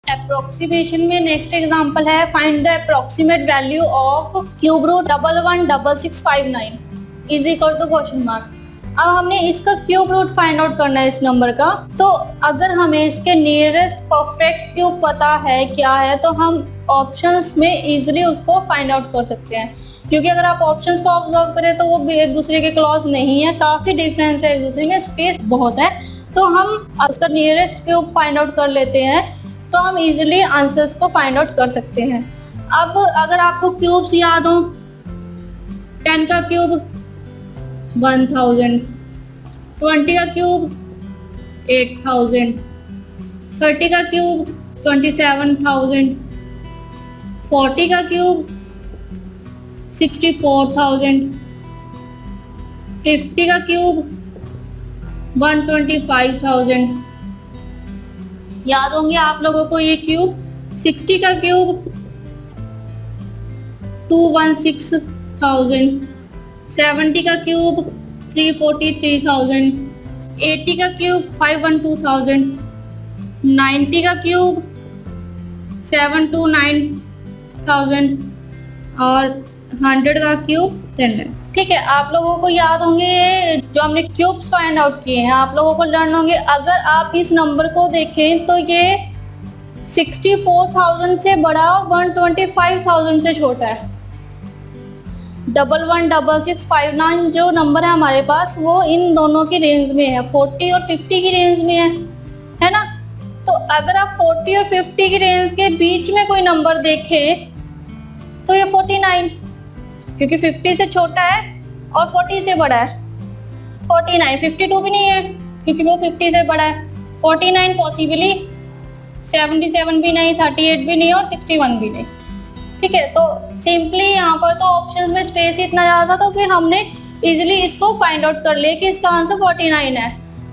Approximation में next example है find the approximate value of cube root 116659 is equal to question mark. अब हमने इसका क्यूब रूट फाइंड आउट करना है इस नंबर का। तो अगर हमें इसके नियरेस्ट परफेक्ट क्यूब पता है क्या है तो हम ऑप्शंस में इजीली उसको फाइंड आउट कर सकते हैं, क्योंकि अगर आप ऑप्शंस को ऑब्जर्व करें तो वो भी एक दूसरे के क्लॉज नहीं है, काफी डिफरेंस है एक दूसरे में, स्पेस बहुत है। तो हम उसका नियरेस्ट क्यूब फाइंड आउट कर लेते हैं तो हम इजीली आंसर्स को फाइंड आउट कर सकते हैं। अब अगर आपको क्यूब्स याद हो, 10 का क्यूब 1000, 20 का क्यूब 8000, 30 का क्यूब 27000, 40 का क्यूब 64,000, 50 का क्यूब 125,000। याद होंगे आप लोगों को ये क्यूब। 60 का क्यूब 216,000, 70 का क्यूब 343,000, 80 का क्यूब 512,000, 90 का क्यूब 729,000 और 100 का क्यूब 10 लाख। ठीक है, आप लोगों को याद होंगे जो हमने क्यूब्स फाइंड आउट किए हैं, आप लोगों को लर्न होंगे। अगर आप इस नंबर को देखें तो ये 64,000 से बड़ा और 125,000 से छोटा है। 116659 जो नंबर है हमारे पास वो इन दोनों की रेंज में है, 40 और 50 की रेंज में है ना। तो अगर आप 40 और 50 की रेंज के बीच में कोई नंबर देखें तो ये 49, क्योंकि 50 से छोटा है और 40 से बड़ा है। 49, 52 भी नहीं है क्योंकि वो 50 से बड़ा है। 49 पॉसिबली, 77 भी नहीं, 38 भी नहीं और 61 भी नहीं। ठीक है, तो सिंपली यहाँ पर तो ऑप्शंस में स्पेस इतना ज़्यादा था तो फिर हमने इजीली इसको फाइंड आउट कर लिया कि इसका आंसर 49 है।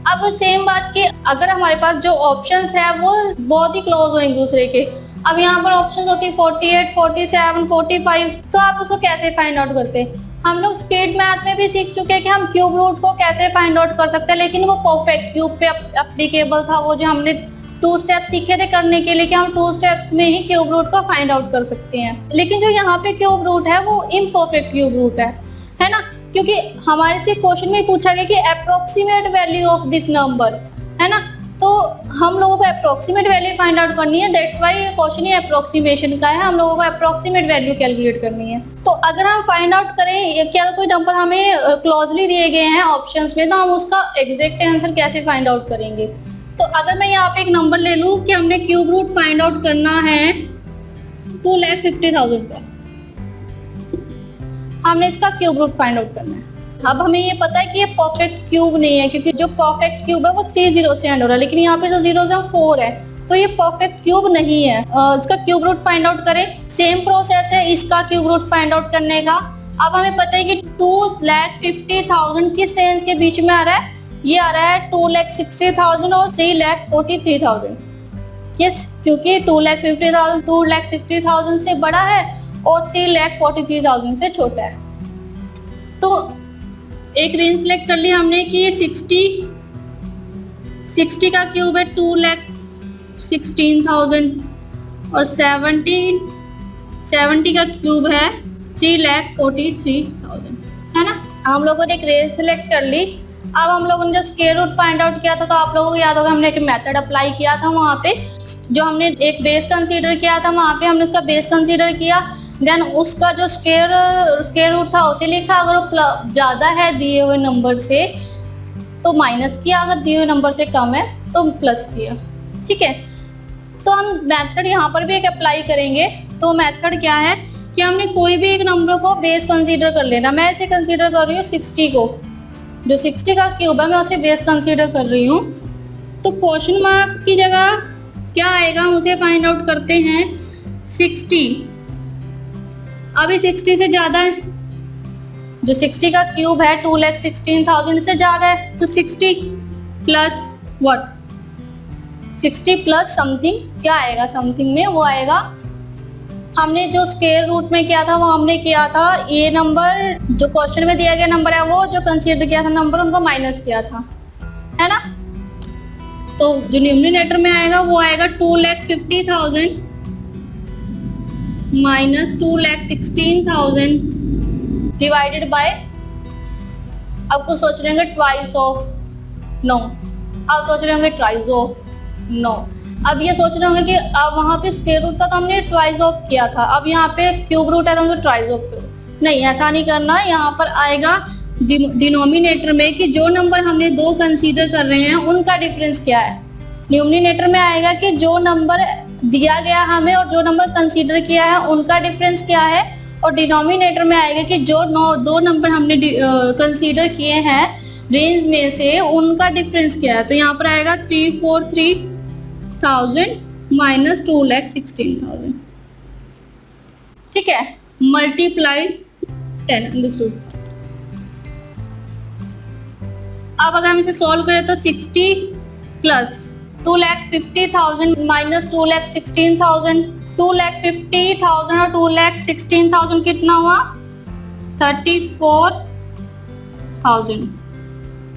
अब सेम बात की अगर हमारे पास जो ऑप्शंस है वो बहुत ही क्लोज हो एक दूसरे के, अब यहाँ पर ऑप्शंस होती है 48, 47, 45, तो आप उसको कैसे फाइंड आउट करते हैं? हम लोग स्पीड मैथ में भी सीख चुके हैं कि हम क्यूब रूट को कैसे फाइंड आउट कर सकते हैं, लेकिन वो परफेक्ट क्यूब पे एप्लीकेबल था। वो जो हमने 2 स्टेप सीखे थे करने के लिए कि हम 2 स्टेप्स में ही क्यूब रूट को फाइंड आउट कर सकते हैं। लेकिन जो यहाँ पे क्यूब रूट है वो इम्परफेक्ट क्यूब रूट है ना, क्योंकि हमारे से क्वेश्चन में पूछा गया कि approximate value of this number, है ना। तो हम लोगों को अप्रोक्सीमेट वैल्यू फाइंड आउट करनी है, that's why question he approximation का है। हम लोगों को अप्रोक्सीमेट वैल्यू कैलकुलेट करनी है। तो अगर हम फाइंड आउट करें क्या कोई नंबर हमें क्लोजली दिए गए हैं ऑप्शंस में, तो हम उसका एग्जैक्ट आंसर कैसे फाइंड आउट करेंगे? तो अगर मैं यहाँ पे एक नंबर ले लूँ कि हमने क्यूब रूट फाइंड आउट करना है 2,50,000 का, हमने इसका क्यूब रूट फाइंड आउट करना है। अब हमें ये पता है कि ये परफेक्ट क्यूब नहीं है, क्योंकि जो परफेक्ट क्यूब है वो 3 0 से एंड हो रहा है, लेकिन यहाँ पे जो 0 से 4 है, तो ये परफेक्ट क्यूब नहीं है। इसका क्यूब रूट फाइंड आउट करें, सेम प्रोसेस है इसका क्यूब रूट फाइंड आउट करने का। अब हमें पता है कि 2,50,000 किस रेंज के बीच में आ रहा है? ये आ रहा है 2,60,000 और 3,43,000। किस? क्योंकि 2,50,000 2,60,000 से बड़ा है और 3,43,000 से छोटा है। तो एक रेंज सिलेक्ट कर लिया हमने कि ये 60 का क्यूब है 2,16,000 और 70 का क्यूब है 3,43,000, है ना। हम लोगों ने एक रेंज सिलेक्ट कर ली। अब हम लोगों ने जब स्क्वायर रूट फाइंड आउट किया था तो आप लोगों को याद होगा हमने एक मेथड अप्लाई किया था। वहाँ पे जो हमने एक बेस कंसीडर किया था, वहाँ पे हमने उसका बेस कंसीडर किया, देन उसका जो स्क्वायर रूट था उसे लिखा। अगर वो ज्यादा है दिए हुए नंबर से तो माइनस किया, अगर दिए हुए नंबर से कम है तो प्लस किया। ठीक है, तो हम मेथड यहाँ पर भी एक अप्लाई करेंगे। तो मेथड क्या है कि हमने कोई भी एक नंबर को बेस कंसीडर कर लेना। मैं इसे कंसीडर कर रही हूँ 60 को, जो 60 का क्यूब है मैं उसे बेस कंसीडर कर रही हूँ। तो क्वेश्चन मार्क की जगह क्या आएगा, हम उसे फाइंड आउट करते हैं 60। अभी 60 से ज्यादा है, जो 60 का क्यूब है 2,16,000 से ज्यादा है, तो 60 प्लस व्हाट, 60 प्लस समथिंग क्या आएगा? समथिंग में वो आएगा, हमने जो स्क्वायर रूट में किया था वो हमने किया था ये नंबर जो क्वेश्चन में दिया गया नंबर है वो जो कंसीडर किया था नंबर उनको माइनस किया था, है ना। तो जो न्यूमरेटर में आएगा वो आएगा 2,50,000 माइनस 2,16,000 डिवाइडेड बाय, अब कुछ सोच रहे होंगे ट्वाइस ऑफ, नो, अब सोच रहे होंगे ट्वाइस ऑफ, नो, अब ये सोच रहे होंगे कि अब वहां पे स्क्वायर रूट का तो हमने ट्वाइस ऑफ किया था, अब यहाँ पे क्यूब रूट है तो हमने ट्वाइस ऑफ किया। नहीं, ऐसा नहीं करना। यहाँ पर आएगा डिनोमिनेटर में कि जो नंबर हमने दो कंसीडर कर रहे हैं उनका डिफरेंस क्या है। न्यूमरेटर में आएगा कि जो नंबर दिया गया हमें और जो नंबर कंसीडर किया है उनका डिफरेंस क्या है, और डिनोमिनेटर में आएगा कि जो दो नंबर हमने कंसीडर किए हैं रेंज में से उनका डिफरेंस क्या है। तो यहाँ पर आएगा 343,000 माइनस 2,16,000, ठीक है, मल्टीप्लाई 10, अंडरस्टूड। अब अगर हम इसे सॉल्व करें तो 60 प्लस 2,50,000 माइनस 2,16,000, 2,50,000 और 2,16,000 कितना हुआ, 34,000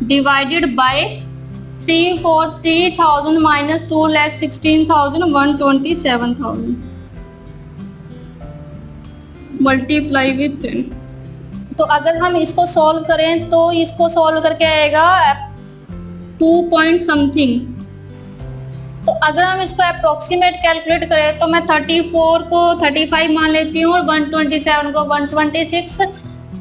divided by 343,000 minus 2,16,000 127,000 multiply with 10। तो अगर हम इसको सॉल्व करें तो इसको सॉल्व करके आएगा 2 पॉइंट समथिंग। तो अगर हम इसको अप्रोक्सीमेट कैलकुलेट करें तो मैं 34 को 35 मान लेती हूँ और 127 को 126।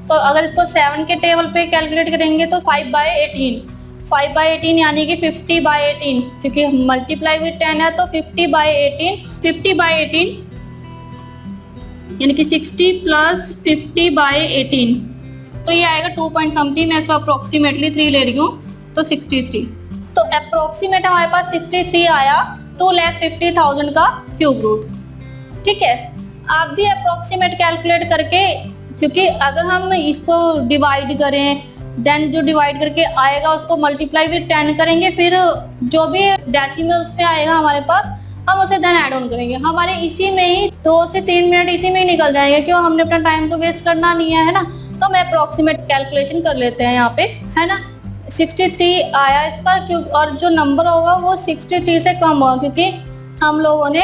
तो अगर इसको 7 के टेबल पे कैलकुलेट करेंगे तो 5/18 यानी कि 50/18, क्योंकि मल्टीप्लाई विथ 10 है तो 50/18 यानी कि 60 प्लस 50/18, तो ये आएगा 2 पॉइंट समथिंग। मैं इसको अप्रोक्सीमेटली 3 ले रही हूँ तो 63। तो अप्रोक्सीमेट हमारे पास 63 आया 2,50,000 का क्यूब रूट, ठीक है। आप भी अप्रोक्सीमेट कैलकुलेट करके, क्योंकि अगर हम इसको डिवाइड करें देन जो डिवाइड करके आएगा उसको मल्टीप्लाई विथ 10 करेंगे, फिर जो भी डेसिमल्स पे आएगा हमारे पास हम उसे देन ऐड ऑन करेंगे। हमारे इसी में ही 2 से 3 मिनट इसी में ही निकल जाएंगे, क्यों, हमने अपना टाइम तो वेस्ट करना नहीं है ना। तो मैं अप्रोक्सीमेट कैलकुलेशन कर लेते हैं यहाँ पे, है ना। 63 आया इसका, क्योंकि और जो नंबर होगा वो 63 से कम होगा, क्योंकि हम लोगों ने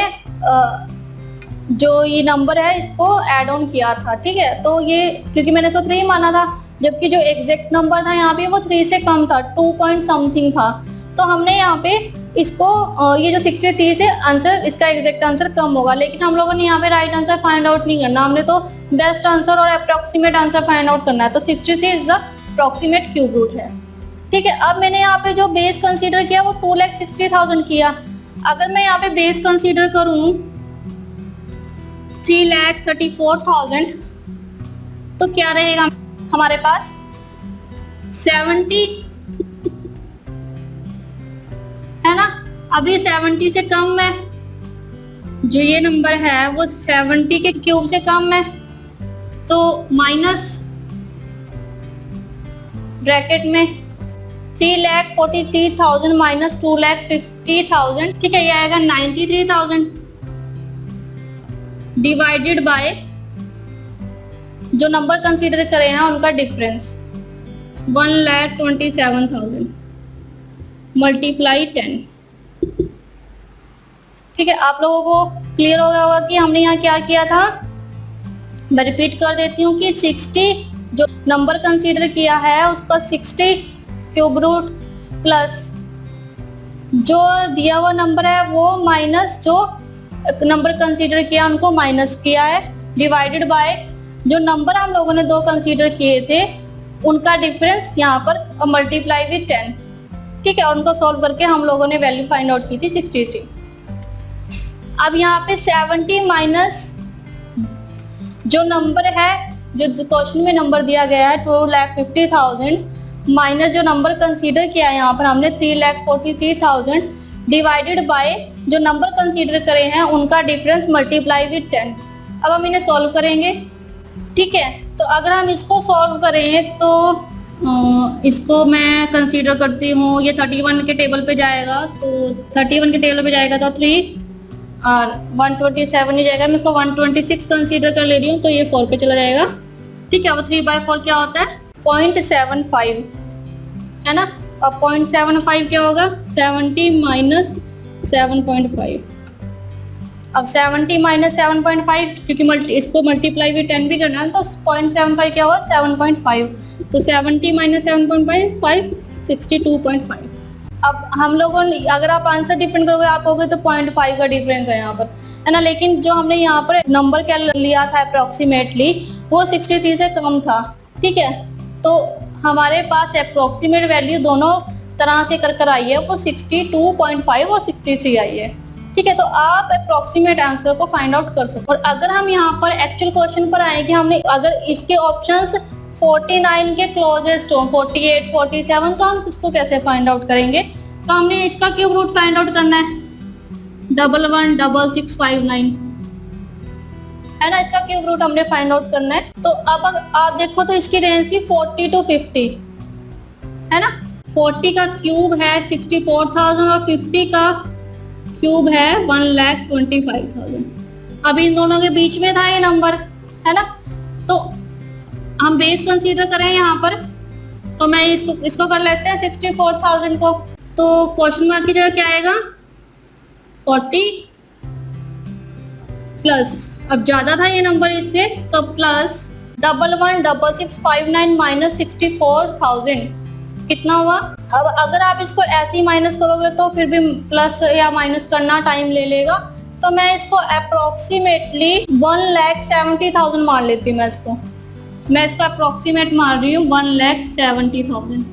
जो ये नंबर है इसको ऐड ऑन किया था, ठीक है। तो ये क्योंकि मैंने इसको 3 माना था, जबकि जो एग्जैक्ट नंबर था यहाँ पे वो 3 से कम था, 2 पॉइंट समथिंग था। तो हमने यहाँ पे इसको ये जो 63 से आंसर, इसका एग्जैक्ट आंसर कम होगा, लेकिन हम लोगों ने यहाँ पे राइट आंसर फाइंड आउट नहीं करना, हमने तो बेस्ट आंसर और अप्रोक्सीमेट आंसर फाइंड आउट करना है। तो 63 is the approximate cube root है, ठीक है। अब मैंने यहाँ पे जो बेस कंसीडर किया वो 2,60,000 किया। अगर मैं यहाँ पे बेस कंसीडर करूं 3,34,000 तो क्या रहेगा हमारे पास, 70, है ना। अभी 70 से कम है, जो ये नंबर है वो 70 के क्यूब से कम है, तो माइनस ब्रैकेट में 3,43,000 माइनस 2,50,000, ठीक है, ये आएगा 93,000 डिवाइडेड बाय जो नंबर कंसीडर करे हैं उनका डिफरेंस 1,27,000 मल्टीप्लाई 10, ठीक है। आप लोगों को क्लियर हो गया होगा कि हमने यहाँ क्या किया था। मैं रिपीट कर देती हूँ कि 60 जो नंबर कंसीडर किया है उसका 60 क्यूब रूट प्लस जो दिया हुआ नंबर है वो माइनस जो नंबर कंसीडर किया उनको माइनस किया है, डिवाइडेड बाय जो नंबर हम लोगों ने दो कंसीडर किए थे उनका डिफरेंस यहाँ पर मल्टीप्लाई विथ 10, ठीक है। और उनको सॉल्व करके हम लोगों ने वैल्यू फाइंड आउट की थी 63। अब यहाँ पे 70 माइनस जो नंबर है जो क्वेश्चन में नंबर दिया गया है 2,50,000 माइनस जो नंबर कंसीडर किया है यहाँ पर हमने 3,43,000 डिवाइडेड बाय जो नंबर कंसीडर करे हैं उनका डिफरेंस मल्टीप्लाई विथ 10। अब हम इन्हें सॉल्व करेंगे, ठीक है। तो अगर हम इसको सॉल्व करें तो इसको मैं कंसीडर करती हूँ, ये 31 के टेबल पे जाएगा, तो 31 के टेबल पे जाएगा तो 3 और 127 ही जाएगा। मैं इसको 126 कंसीडर कर ले रही हूँ तो ये 4 पे चला जाएगा, ठीक है। वो 3/4 क्या होता है 0.75, है ना। अब 0.75 क्या होगा, 70 माइनस 7.5। अब 70 माइनस 7.5, क्योंकि इसको मल्टीप्लाई भी 10 भी करना है, तो 0.75 क्या हुआ, 7.5। तो 70 माइनस 7.5 62.5। अब हम लोगों ने, अगर आप आंसर डिफरेंट करोगे आप कहोगे तो 0.5 का डिफरेंस है यहाँ पर, है ना। लेकिन जो हमने यहाँ पर नंबर क्या लिया था अप्रोक्सीमेटली, वो 63 से कम था, ठीक है। तो हमारे पास अप्रोक्सीमेट वैल्यू दोनों तरह से कर आई है, वो 62.5 और 63 आई है, ठीक है। तो आप अप्रोक्सीमेट आंसर को फाइंड आउट कर सकते हो। और अगर हम यहाँ पर एक्चुअल क्वेश्चन पर आए कि हमने अगर इसके ऑप्शंस 49 के क्लोजेस्ट हो, 48, 47, तो हम इसको कैसे फाइंड आउट करेंगे। तो हमने इसका क्यूब रूट फाइंड आउट करना है, 116659, है ना। इसका क्यूब रूट हमने फाइंड आउट करना है। तो अब आप देखो तो इसकी रेंज थी 40 to 50, है ना। 40 का क्यूब है 64,000 और 50 का क्यूब है 1,25,000। अभी इन दोनों के बीच में था ये नंबर, है ना। तो हम बेस कंसीडर करें यहाँ पर, तो मैं इसको कर लेते हैं 64,000 को। तो क्वेश्चन मार्क की जगह क्या आएगा, 40 प्लस, अब ज्यादा था ये नंबर इससे, तो प्लस 116659 माइनस 64,000 कितना हुआ। अब अगर आप इसको ऐसे ही माइनस करोगे तो फिर भी प्लस या माइनस करना टाइम ले लेगा। तो मैं इसको अप्रोक्सीमेटली 1,70,000 मान लेती हूँ। मैं इसको अप्रोक्सीमेट मार रही हूँ 1,70,000,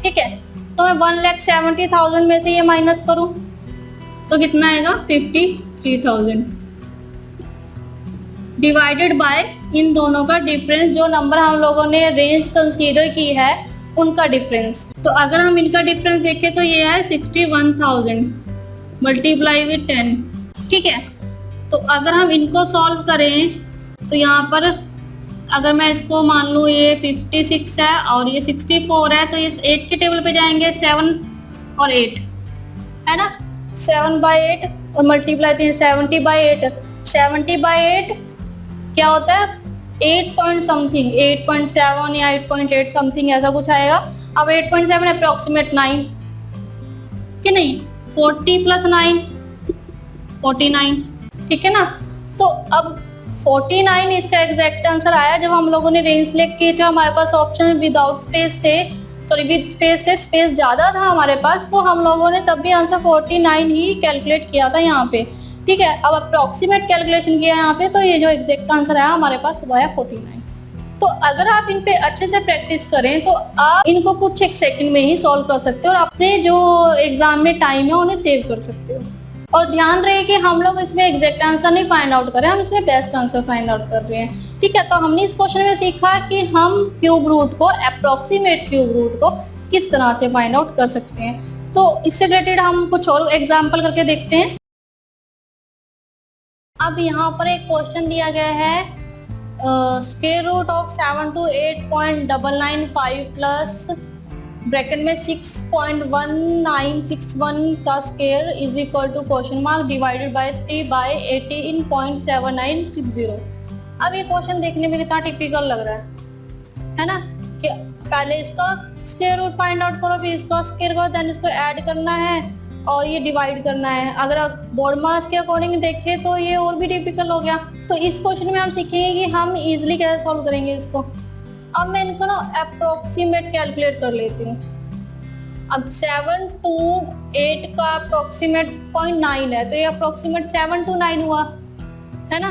ठीक है। तो मैं 1,70,000 में से ये माइनस करूँ तो कितना आएगा, 53,000 डिवाइडेड बाय इन दोनों का डिफरेंस, जो नंबर हम लोगों ने रेंज कंसीडर की है उनका डिफरेंस। तो अगर हम इनका डिफरेंस देखें तो ये है 61,000 मल्टीप्लाई विद 10, ठीक है। तो अगर हम इनको सॉल्व करें तो यहाँ पर अगर मैं इसको मान लूँ ये 56 है और ये 64 है, तो ये 8 के टेबल पे जाएंगे, 7 और 8, है ना। 7 by 8 और मल्टीप्लाई 70 by 8, 70 by 8 क्या होता है, 8 पॉइंट समथिंग, 8.7 या 8.8 समथिंग ऐसा कुछ आएगा। अब 8.7 अप्रोक्सीमेट 9 कि नहीं, 40 प्लस 9 49, ठीक है ना। तो अब 49 इसका एग्जैक्ट आंसर आया। जब हम लोगों ने रेंज सिलेक्ट किए थे हमारे पास ऑप्शन विदाउट स्पेस थे, सॉरी विद स्पेस थे, स्पेस ज्यादा था हमारे पास, तो हम लोगों ने तब भी आंसर 49 ही कैलकुलेट किया था यहाँ पे, ठीक है। अब अप्रोक्सीमेट कैलकुलेशन किया यहाँ पे, तो ये जो एग्जैक्ट आंसर आया हमारे पास वो आया 49। तो अगर आप इन पे अच्छे से प्रैक्टिस करें तो आप इनको कुछ एक सेकंड में ही सॉल्व कर सकते हो और अपने जो एग्जाम में टाइम है उन्हें सेव कर सकते हो। और ध्यान रहे कि हम लोग इसमें एग्जैक्ट आंसर नहीं फाइंड आउट कर रहे हैं, हम इसमें बेस्ट आंसर फाइंड आउट कर रहे हैं, ठीक है। तो हमने इस क्वेश्चन में सीखा कि हम क्यूब रूट को, अप्रोक्सीमेट क्यूब रूट को किस तरह से फाइंड आउट कर सकते हैं। तो इससे रिलेटेड हम कुछ और एग्जाम्पल करके देखते हैं। अब यहाँ पर एक क्वेश्चन दिया गया है, square root of 728.995 plus bracket में 6.1961 का square is equal to question mark divided by 3 by 18.7960। अब ये क्वेश्चन देखने में कितना टिपिकल लग रहा है ना, कि पहले इसका स्क्वायर रूट फाइंड आउट करो, फिर इसका स्क्वायर करो, देन इसको ऐड करना है और ये डिवाइड करना है। अगर आप बोर्ड मार्क्स के अकॉर्डिंग देखें तो ये और भी टिपिकल हो गया। तो इस क्वेश्चन में हम सीखेंगे कि हम इजीली कैसे सॉल्व करेंगे इसको। अब मैं इनको ना अप्रोक्सीमेट कैलकुलेट कर लेती हूँ। अब 7 to 8 का अप्रोक्सीमेट 0.9 है, तो ये अप्रोक्सीमेट 7 to 9 हुआ, है ना।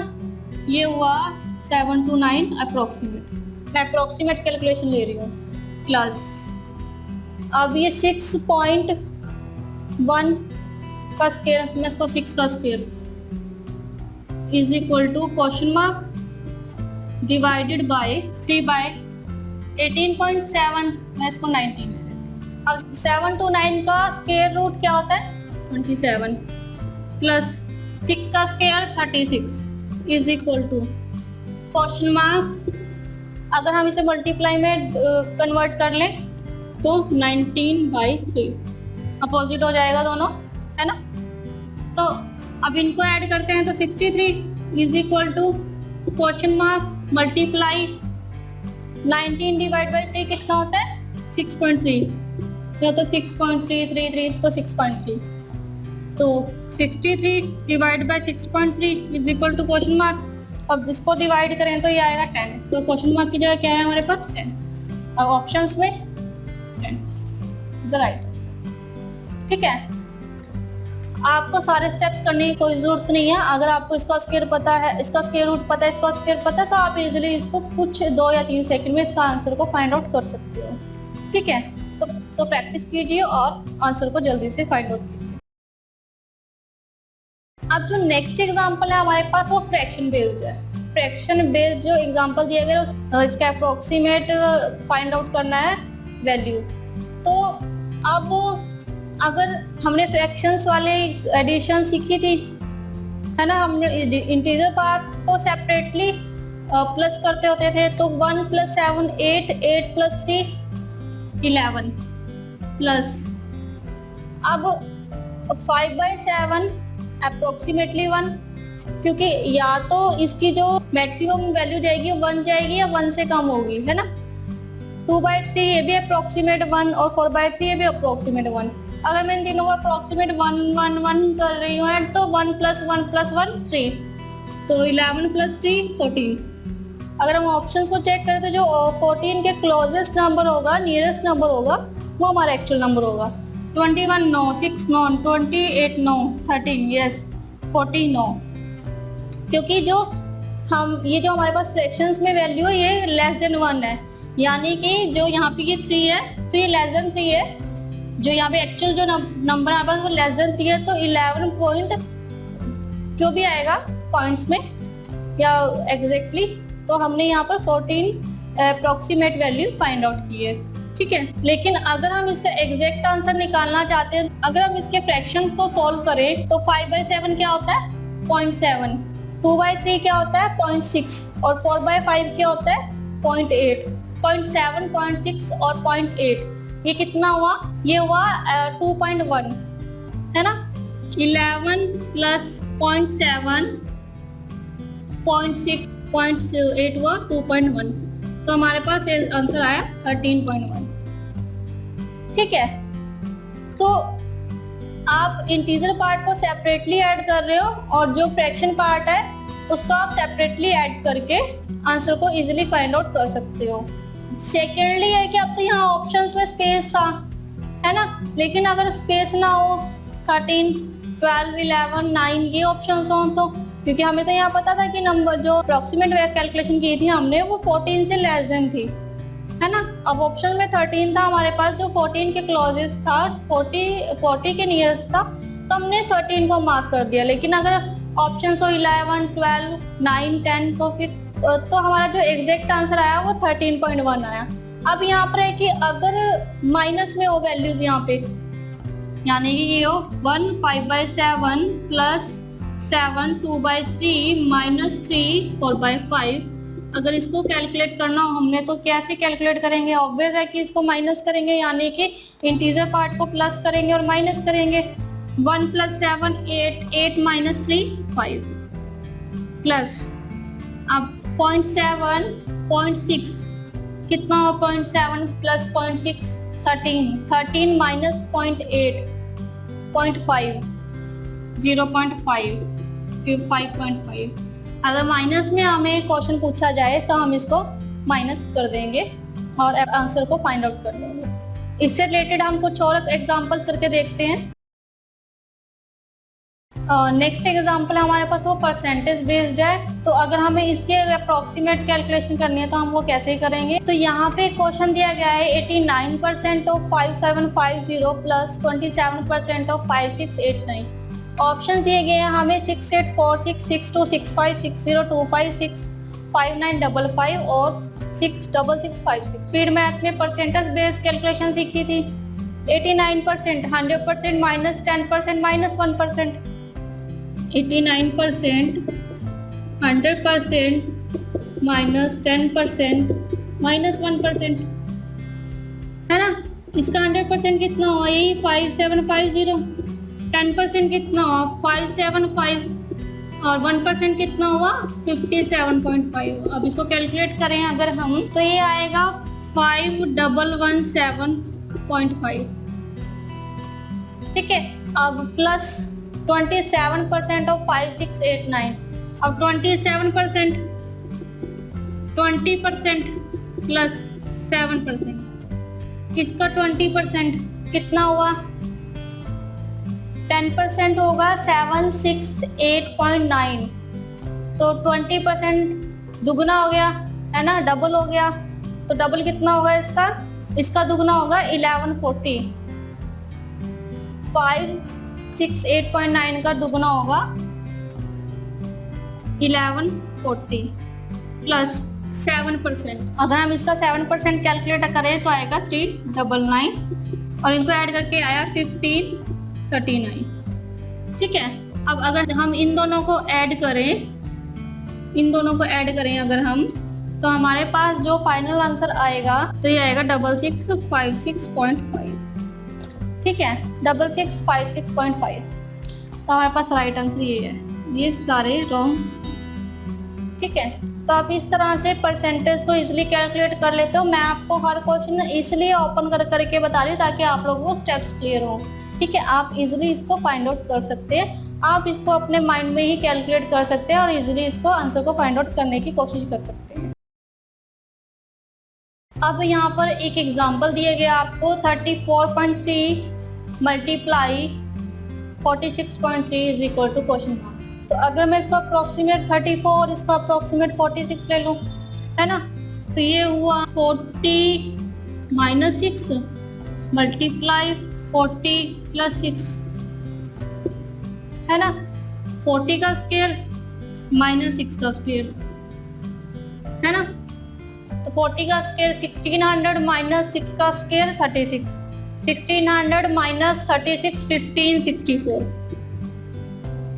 ये हुआ 7 to 9 अप्रोक्सीमेट, मैं अप्रोक्सीमेट कैलकुलेशन ले रही हूँ, प्लस अब ये 6.1 का स्क्वायर, मैं इसको 6 का square is equal to question mark divided by 3 by 18.7, मैं इसको 19 दे देती हूँ। अब 7 to 9 का स्क्वायर रूट क्या होता है, 27 प्लस 6 का square 36 is equal to question mark, अगर हम इसे मल्टीप्लाई में कन्वर्ट कर लें तो 19/3 अपोजिट हो जाएगा दोनों, है ना। तो अब इनको ऐड करते हैं तो 63 is equal to question mark multiply 19 divide by 3 कितना होता है 6.3 या तो 6.333 तो 6.3, तो 63 divide by 6.3 is equal to question mark. अब जिसको डिवाइड करें तो ये आएगा 10, तो क्वेश्चन मार्क की जगह क्या है हमारे पास 10। अब ऑप्शंस में 10 राइट आंसर। ठीक है, आपको सारे स्टेप्स करने की कोई जरूरत नहीं है। अगर आपको इसका स्क्वायर पता है, इसका स्क्वायर रूट पता है, इसका स्क्वायर पता है, तो आप इजीली इसको कुछ 2 या 3 सेकंड में इसका आंसर को फाइंड आउट कर सकते हो। ठीक है, तो प्रैक्टिस कीजिए और आंसर को जल्दी से फाइंड आउट कीजिए। अब जो नेक्स्ट एग्जांपल है हमारे पास वो फ्रैक्शन बेस्ड है। फ्रैक्शन बेस्ड जो एग्जांपल दिया गया है इसका अप्रोक्सीमेट फाइंड आउट करना है वैल्यू। तो अब अगर हमने फ्रैक्शंस वाले एडिशन सीखी थी, है ना, हमने इंटीजर पार्ट को सेपरेटली प्लस करते होते थे, तो 1 + 7 8, 8 + 3 11 प्लस अब 5/7 अप्रोक्सीमेटली 1, क्योंकि या तो इसकी जो मैक्सिमम वैल्यू जाएगी 1 जाएगी या 1 से कम होगी, है ना। 2/3 ये भी अप्रोक्सीमेट 1 और 4/3 ये भी अप्रोक्सीमेट 1। अगर मैं इन तीनों को अप्रोक्सीमेट 1 1 1 कर रही हूँ तो 1 + 1 + 1 3, तो 11 + 3 14। अगर हम ऑप्शंस को चेक करें तो जो 14 के क्लोजेस्ट नंबर होगा, नियरेस्ट नंबर होगा, वो हमारा एक्चुअल नंबर होगा। 21 no, 6 no, 28 no, 13 yes, 40 no, क्योंकि जो हमारे पास फ्रैक्शंस में वैल्यू है ये लेस देन 1 है, यानी कि जो यहाँ पे ये 3 है तो ये लेस देन 3 है। जो यहाँ पे एक्चुअल जो नंबर हमारे पास वो लेस देन 3 है, तो 11 पॉइंट जो भी आएगा पॉइंट्स में या एग्जैक्टली, तो हमने यहाँ पर 14 अप्रोक्सीमेट वैल्यू फाइंड आउट की है। ठीक है, लेकिन अगर हम इसका एग्जैक्ट आंसर निकालना चाहते हैं, अगर हम इसके फ्रैक्शंस को सॉल्व करें तो 5/7 क्या होता है 0.7, 2/3 क्या होता है 0.6 और 4/5 क्या होता है 0.8। 0.7, 0.6 और 0.8 ये कितना हुआ, ये हुआ 2.1, है ना। 11 + 0.7 0.6 0.8 हुआ 2.1, तो हमारे पास आंसर आया 13.1। ठीक है, तो आप इंटीजर पार्ट को सेपरेटली ऐड कर रहे हो और जो फ्रैक्शन पार्ट है उसको आप सेपरेटली ऐड करके आंसर को इजीली फाइंड आउट कर सकते हो। सेकेंडली है कि अब तो यहाँ ऑप्शंस में स्पेस था, है ना, लेकिन अगर स्पेस ना हो 13, 12, 11, 9 ये ऑप्शंस हो, तो क्योंकि हमें तो यहाँ पता था कि नंबर जो अप्रोक्सीमेट कैलकुलेशन की थी हमने वो 14 से लेस देन थी, है ना। अब ऑप्शन में 13 था हमारे पास, जो 14 के क्लोजेस्ट था, 40 के नियरेस्ट था, तो हमने 13 को मार्क कर दिया। लेकिन अगर ऑप्शन हो 11, 12, 9, 10 तो फिर तो हमारा जो एग्जैक्ट आंसर आया वो 13.1 आया। अब यहाँ पर है कि अगर माइनस में हो वैल्यूज यहाँ पे, यानी कि ये हो 1 5/7 + 7 2/3 -3 4/5, अगर इसको कैलकुलेट करना हो हमने तो कैसे कैलकुलेट करेंगे, ऑब्वियस है कि इसको माइनस करेंगे, यानी कि इंटीजर पार्ट को प्लस करेंगे और माइनस करेंगे। 1 + 7 8, 8 - 3 5 प्लस अब 0.7 0.6 कितना हो, 0.7 + 0.6 13, 13 - 0.8 0.5 0.5 5.5। अगर माइनस में हमें क्वेश्चन पूछा जाए तो हम इसको माइनस कर देंगे और आंसर को फाइंड आउट कर देंगे। इससे रिलेटेड हम कुछ और एग्जांपल्स करके देखते हैं। नेक्स्ट एग्जांपल हमारे पास वो परसेंटेज बेस्ड है, तो अगर हमें इसके अप्रोक्सीमेट कैलकुलेशन करनी है तो हम वो कैसे करेंगे। तो यहाँ पे क्वेश्चन दिया गया है 89% ऑफ 5750 प्लस 27% ऑफ 5689। ऑप्शन दिए गए हैं हमें 6846 62 65 60 256 5955 और 66656। स्पीड मैथ में परसेंटेज बेस्ड कैलकुलेशन सीखी थी। 89% 100% माइनस 10% माइनस 1%, 89% 100% माइनस 10% माइनस 1%, है ना। इसका 100% कितना हुआ, यही 5750। 10% कितना हुआ 575 और 1% कितना हुआ 57.5। अब इसको कैलकुलेट करें अगर हम, तो ये आएगा 5117.5, ठीक है। अब प्लस 27% ऑफ 5689, अब 27%, 20% प्लस 7%, इसका 20% कितना हुआ, 10% होगा 768.9, तो 20% दुगना हो गया है ना, डबल हो गया। तो डबल कितना होगा इसका, इसका दुगना होगा 1140। 568.9 का दुगना होगा 1140 प्लस 7%। अगर हम इसका 7% कैलकुलेट करें तो आएगा 399 और इनको ऐड करके आया 1539, ठीक है। अब अगर हम इन दोनों को ऐड करें अगर हम, तो हमारे पास जो फाइनल आंसर आएगा तो ये आएगा 6656.5, ठीक है, 6656.5। तो हमारे पास राइट आंसर ये है, ये सारे रॉन्ग, ठीक है। तो आप इस तरह से परसेंटेज को इजीली कैलकुलेट कर लेते हो। मैं आपको हर क्वेश्चन इसलिए ओपन करके बता रही हूँ ताकि आप लोगों को स्टेप्स क्लियर हो, ठीक है। आप इजीली इसको फाइंड आउट कर सकते हैं, आप इसको अपने माइंड में ही कैलकुलेट कर सकते हैं और इजीली इसको आंसर को फाइंड आउट करने की कोशिश कर सकते हैं। अब यहाँ पर एक एग्जांपल दिया गया आपको, 34.3 multiply 46.3 is equal to question mark. तो अगर मैं इसको अप्रोक्सीमेट 34 और इसको अप्रोक्सीमेट 46 ले लूँ, है ना, तो ये हुआ 40 माइनस 6 मल्टीप्लाई 40 प्लस 6, है ना, 40 का स्क्वायर माइनस 6 का स्क्वायर, है ना। तो 40 का स्क्वायर 1600 माइनस 6 का स्क्वायर 36, 1600 माइनस 36 1564।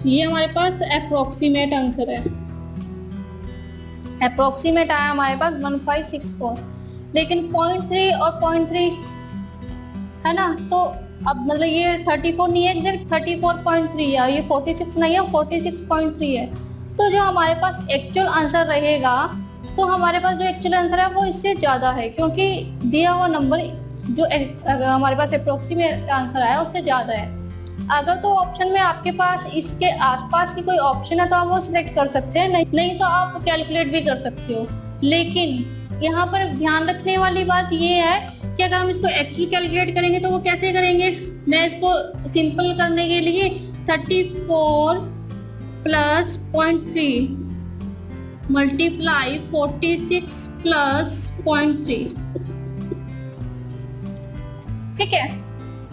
ये हमारे पास अप्रोक्सीमेट आंसर है, अप्रोक्सीमेट आया हमारे पास 1564। लेकिन 0.3 और 0.3 है ना, तो अब मतलब ये 34 नहीं है एग्जैक्ट, 34.3 है, ये 46 नहीं है, 46.3 है। तो जो हमारे पास एक्चुअल आंसर रहेगा, तो हमारे पास जो एक्चुअल आंसर है वो इससे ज़्यादा है, क्योंकि दिया हुआ नंबर जो हमारे पास अप्रोक्सीमेट आंसर आया उससे ज़्यादा है। अगर तो ऑप्शन में आपके पास इसके आसपास की कोई ऑप्शन है तो आप वो सिलेक्ट कर सकते हैं, नहीं तो आप कैलकुलेट भी कर सकते हो। लेकिन यहाँ पर ध्यान रखने वाली बात ये है कि अगर हम इसको एक्चुअली कैलकुलेट करेंगे तो वो कैसे करेंगे। मैं इसको सिंपल करने के लिए 34 प्लस 0.3 मल्टीप्लाई 46 प्लस 0.3, ठीक है।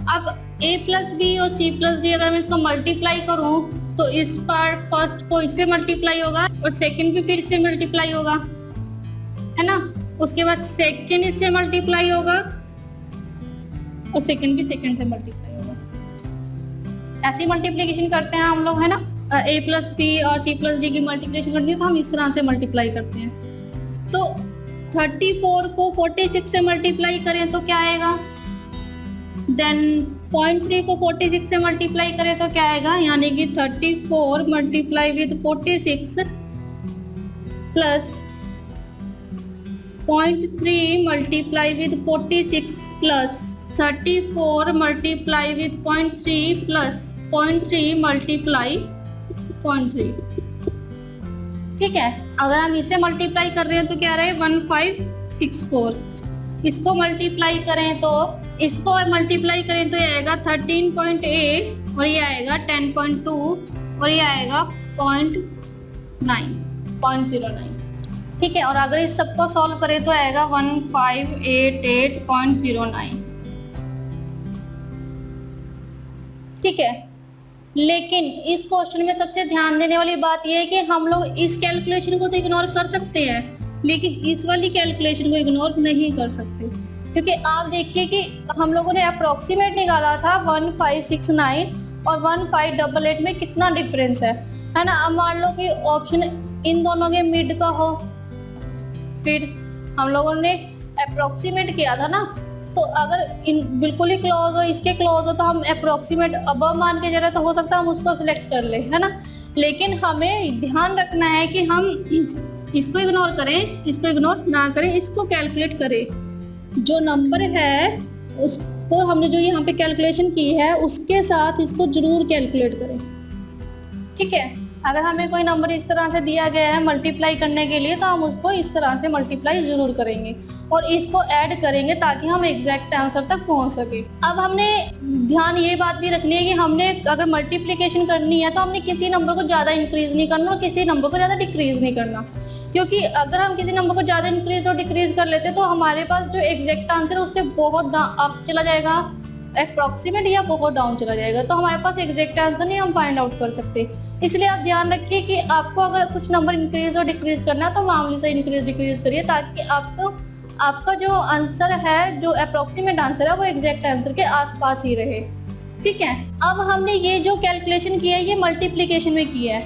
अब a प्लस बी और c प्लस डी अगर मैं इसको मल्टीप्लाई करूं तो इस पर फर्स्ट को इससे मल्टीप्लाई होगा और सेकंड भी फिर इससे मल्टीप्लाई होगा, है ना। उसके बाद सेकंड इससे मल्टीप्लाई होगा और सेकंड भी सेकंड से मल्टीप्लाई होगा। ऐसी मल्टीप्लिकेशन करते हैं हम लोग, है ना। a प्लस बी और c प्लस डी की मल्टीप्लिकेशन करनी है तो हम इस तरह से मल्टीप्लाई करते हैं। तो 34 को 46 से मल्टीप्लाई करें तो क्या आएगा, देन 0.3 को 46 से मल्टीप्लाई करें तो क्या आएगा, यानी कि 34 multiply with 46 plus 0.3 multiply with 46 plus 34 multiply with 0.3 plus 0.3 multiply 0.3, ठीक है। अगर हम इसे मल्टीप्लाई कर रहे हैं तो क्या रहे 1564। इसको मल्टीप्लाई करें तो इसको मल्टीप्लाई करें तो ये आएगा 13.8 और ये आएगा 10.2 और ये आएगा 0.09, ठीक है। और अगर इस सबको सॉल्व करें तो आएगा 1588.09, ठीक है। लेकिन इस क्वेश्चन में सबसे ध्यान देने वाली बात यह है कि हम लोग इस कैलकुलेशन को तो इग्नोर कर सकते हैं, लेकिन इस वाली कैलकुलेशन को इग्नोर नहीं कर सकते, क्योंकि आप देखिए कि हम लोगों ने अप्रोक्सीमेट निकाला था 1569 और 1588 में कितना डिफरेंस है ना। अब मान लो कि ऑप्शन इन दोनों के मिड का हो, फिर हम लोगों ने अप्रोक्सीमेट किया था ना, तो अगर इन बिल्कुल ही क्लोज हो, इसके क्लोज हो, तो हम अप्रोक्सीमेट अबव मान के जरा तो हो सकता है हम उसको सिलेक्ट कर ले, है ना। लेकिन हमें ध्यान रखना है कि हम इसको इग्नोर करें, इसको इग्नोर ना करें, इसको कैलकुलेट करें, जो नंबर है उसको हमने जो यहाँ पे कैलकुलेशन की है उसके साथ इसको जरूर कैलकुलेट करें। ठीक है, अगर हमें कोई नंबर इस तरह से दिया गया है मल्टीप्लाई करने के लिए तो हम उसको इस तरह से मल्टीप्लाई जरूर करेंगे और इसको ऐड करेंगे ताकि हम एग्जैक्ट आंसर तक पहुंच सके। अब हमने ध्यान ये बात भी रखनी है कि हमने अगर मल्टीप्लिकेशन करनी है तो हमने किसी नंबर को ज़्यादा इंक्रीज नहीं करना और किसी नंबर को ज़्यादा डिक्रीज नहीं करना, क्योंकि अगर हम किसी नंबर को ज़्यादा इंक्रीज और डिक्रीज कर लेते तो हमारे पास जो एग्जैक्ट आंसर है उससे बहुत अप चला जाएगा, अप्रोक्सीमेट या बहुत डाउन चला जाएगा, तो हमारे पास एग्जैक्ट आंसर नहीं हम फाइंड आउट कर सकते। इसलिए आप ध्यान रखिए कि आपको अगर कुछ नंबर इंक्रीज और डिक्रीज करना है तो मामूली से इंक्रीज डिक्रीज करिए ताकि आपका जो आंसर है, जो अप्रोक्सीमेट आंसर है वो एग्जैक्ट आंसर के आसपास ही रहे। ठीक है, अब हमने ये जो कैलकुलेशन किया है ये मल्टीप्लीकेशन में किया है।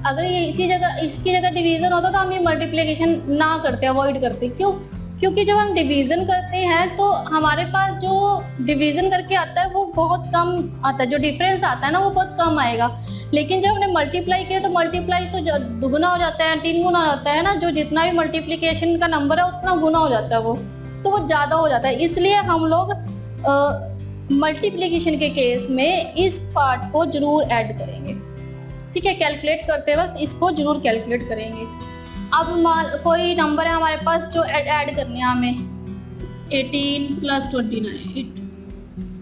अगर ये इसकी जगह डिवीजन होता तो हम ये मल्टीप्लिकेशन ना करते, अवॉइड करते। क्यों? क्योंकि जब हम डिवीजन करते हैं तो हमारे पास जो डिवीजन करके आता है वो बहुत कम आता है, जो डिफरेंस आता है ना वो बहुत कम आएगा। लेकिन जब हमने मल्टीप्लाई किया तो मल्टीप्लाई तो दुगुना हो जाता है, 3 गुना हो जाता है ना, जो जितना भी मल्टीप्लिकेशन का नंबर है उतना गुना हो जाता है वो, तो वो ज़्यादा हो जाता है। इसलिए हम लोग मल्टीप्लिकेशन के केस में इस पार्ट को जरूर ऐड करेंगे। ठीक है, कैलकुलेट करते वक्त इसको जरूर कैलकुलेट करेंगे। अब कोई नंबर है हमारे पास जो ऐड करने हैं हमें 18 + 29,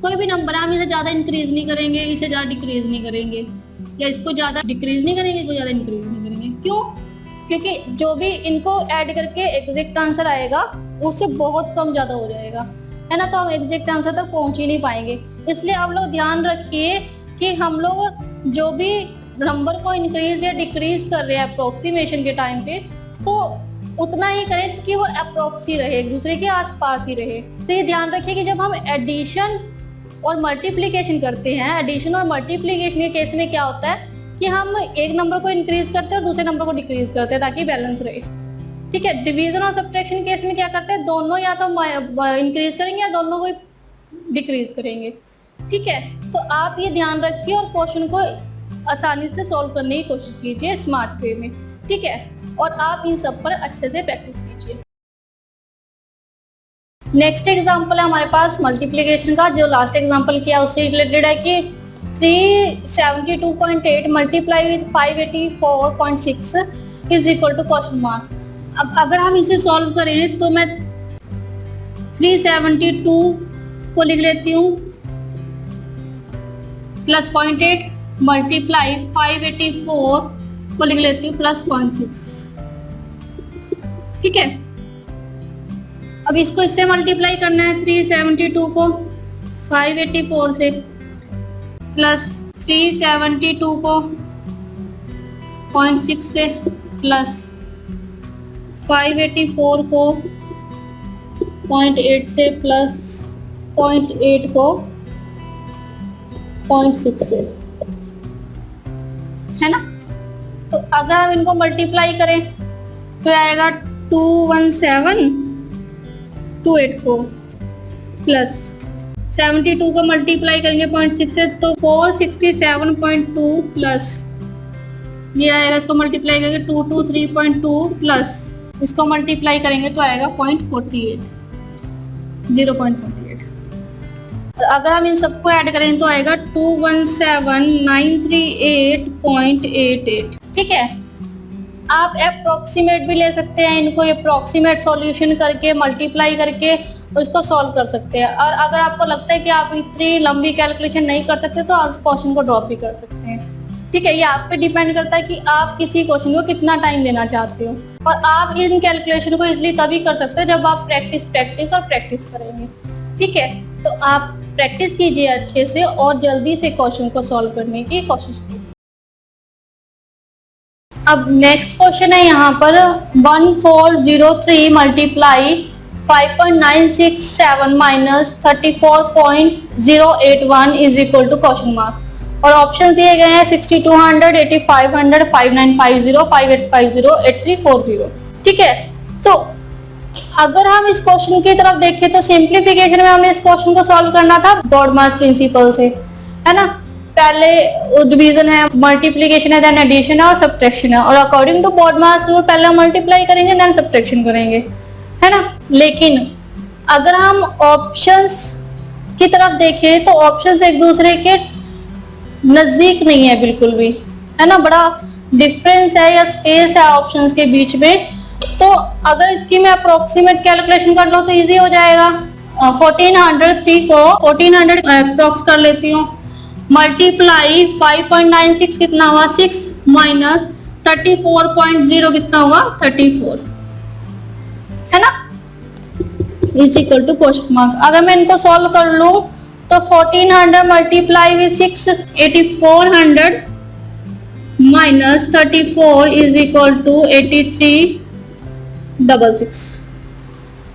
कोई भी नंबर है, हम इसे ज़्यादा इंक्रीज नहीं करेंगे, इसे ज़्यादा डिक्रीज नहीं करेंगे, या इसको ज़्यादा डिक्रीज नहीं करेंगे, इसको ज़्यादा इंक्रीज नहीं करेंगे। क्यों? क्योंकि जो भी इनको ऐड करके एग्जैक्ट आंसर आएगा उससे बहुत कम ज़्यादा हो जाएगा, है ना, तो हम एग्जैक्ट आंसर तक पहुँच ही नहीं पाएंगे। इसलिए आप लोग ध्यान रखिए कि हम लोग जो भी नंबर को इंक्रीज या डिक्रीज कर रहे हैं अप्रोक्सीमेशन के टाइम पे तो उतना ही करें कि वो अप्रोक्सी रहे, एक दूसरे के आसपास ही रहे। तो ये ध्यान रखिए कि जब हम एडिशन और मल्टीप्लिकेशन करते हैं, एडिशन और मल्टीप्लिकेशन के केस में क्या होता है कि हम एक नंबर को इंक्रीज करते हैं और दूसरे नंबर को डिक्रीज करते हैं ताकि बैलेंस रहे। ठीक है, डिवीजन और सब्ट्रैक्शन केस में क्या करते हैं, दोनों या तो इंक्रीज करेंगे या दोनों को डिक्रीज करेंगे। ठीक है, तो आप ये ध्यान रखिए और क्वेश्चन को आसानी से सॉल्व करने की कोशिश कीजिए स्मार्ट वे में। ठीक है, और आप इन सब पर अच्छे से प्रैक्टिस कीजिए। नेक्स्ट एग्जांपल है हमारे पास मल्टीप्लिकेशन का, जो लास्ट एग्जांपल किया उससे रिलेटेड है कि 372.8 multiply with 584.6 is equal to question mark. अब अगर हम इसे सॉल्व करें तो मैं 372 को लिख लेती हूँ प्लस 0.8 मल्टीप्लाई 584 को लिख लेती हूँ प्लस 0.6। ठीक है, अब इसको इससे मल्टीप्लाई करना है, 372 को 584 से प्लस 372 को 0.6 से प्लस 584 को 0.8 से प्लस 0.8 को 0.6 से, है ना। तो अगर हम इनको मल्टीप्लाई करें तो आएगा 217,284 प्लस 72 को मल्टीप्लाई करेंगे 0.6 से तो 467.2 प्लस ये आएगा, इसको मल्टीप्लाई करेंगे 223.2 प्लस इसको मल्टीप्लाई करेंगे तो आएगा 0.48। अगर हम इन सबको ऐड करें तो आएगा 217,938.88। ठीक है, आप अप्रोक्सीमेट भी ले सकते हैं, इनको अप्रोक्सीमेट सॉल्यूशन करके मल्टीप्लाई करके उसको सॉल्व कर सकते हैं। और अगर आपको लगता है कि आप इतनी लंबी कैलकुलेशन नहीं कर सकते तो आप क्वेश्चन को ड्रॉप भी कर सकते हैं। ठीक है, ये आप पे डिपेंड करता है कि आप किसी क्वेश्चन को कितना टाइम देना चाहते हो। और आप इन कैलकुलेशन को इसलिए तभी कर सकते हैं जब आप प्रैक्टिस करेंगे। ठीक है, तो आप प्रैक्टिस कीजिए अच्छे से और जल्दी से क्वेश्चन को सॉल्व करने की कोशिश कीजिए। अब नेक्स्ट क्वेश्चन है यहाँ पर 1403 multiply 5.967 minus 34.081 is equal to question mark. और ऑप्शन दिए गए हैं 6200, 8500, 5950, 5850, 8340। ठीक है, तो अगर हम इस क्वेश्चन की तरफ देखें तो सिंप्लीफिकेशन में हमने इस क्वेश्चन को सॉल्व करना था बॉडमास प्रिंसिपल से, है ना। पहले डिवीजन है, मल्टीप्लिकेशन है, देन एडिशन है और सब्ट्रैक्शन है। और अकॉर्डिंग टू बॉडमास रूल पहले हम मल्टीप्लाई करेंगे देन सब्ट्रैक्शन करेंगे, है ना। लेकिन अगर हम ऑप्शंस की तरफ देखें तो ऑप्शंस एक दूसरे के नजदीक नहीं है बिल्कुल भी, है ना, बड़ा डिफरेंस है या स्पेस है ऑप्शंस के बीच में। तो अगर इसकी मैं अप्रोक्सीमेट कैलकुलेशन कर लूँ तो इजी हो जाएगा। 1403 को 1400 अप्रोक्स कर लेती हूँ, मल्टीप्लाई 5.96 कितना हुआ 6 माइनस 34.0 कितना हुआ 34, है ना, is equal to question mark. अगर मैं इनको सॉल्व कर लूं तो 1400 multiply with 6 8400 minus 34 is equal to 8366।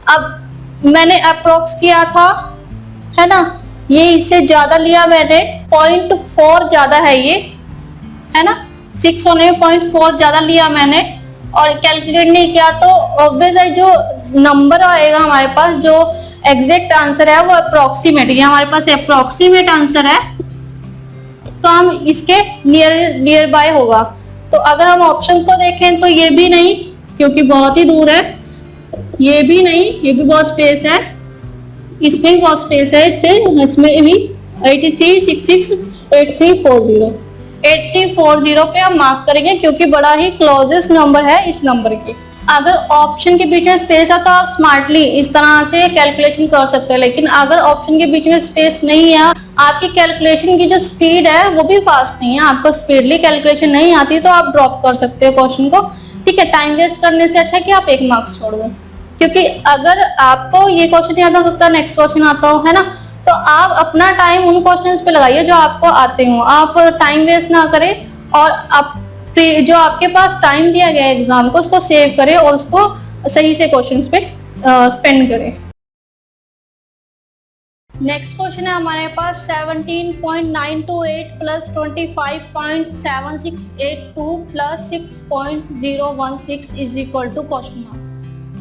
अब मैंने अप्रोक्स किया था, है ना, ये इससे ज्यादा लिया मैंने, 0.4 ज्यादा है ये, है ना, 6 होने में 0.4 ज्यादा लिया मैंने और कैलकुलेट नहीं किया। तो ऑब्वियस जो नंबर आएगा हमारे पास, जो एग्जैक्ट आंसर है वो अप्रोक्सीमेट, ये हमारे पास अप्रोक्सीमेट आंसर है, तो हम इसके नियर बाय होगा। तो अगर हम ऑप्शंस को देखें तो ये भी नहीं क्योंकि बहुत ही दूर है, ये भी नहीं, ये भी बहुत स्पेस है, इसमें भी बहुत स्पेस है, इसमें भी 8366 8340 8340 पे हम मार्क करेंगे क्योंकि बड़ा ही क्लोजेस्ट नंबर है इस नंबर के। अगर ऑप्शन के बीच में स्पेस है तो आप स्मार्टली इस तरह से कैलकुलेशन कर सकते हैं, लेकिन अगर ऑप्शन के बीच में स्पेस नहीं है, आपकी कैलकुलेशन की जो स्पीड है वो भी फास्ट नहीं है, आपको स्पीडली कैलकुलेशन नहीं आती, तो आप ड्रॉप कर सकते हो क्वेश्चन को। ठीक है, टाइम वेस्ट करने से अच्छा कि आप 1 मार्क्स छोड़ दो, क्योंकि अगर आपको ये क्वेश्चन याद हो सकता है नेक्स्ट क्वेश्चन आता हो, है ना, तो आप अपना टाइम उन क्वेश्चंस पे लगाइए जो आपको आते हो, आप टाइम वेस्ट ना करें और आप जो आपके पास टाइम दिया गया है एग्जाम को उसको सेव करें और उसको सही से क्वेश्चंस पे स्पेंड करें। नेक्स्ट क्वेश्चन है हमारे पास 17.928 plus 25.7682 plus 6.016 is equal to question mark,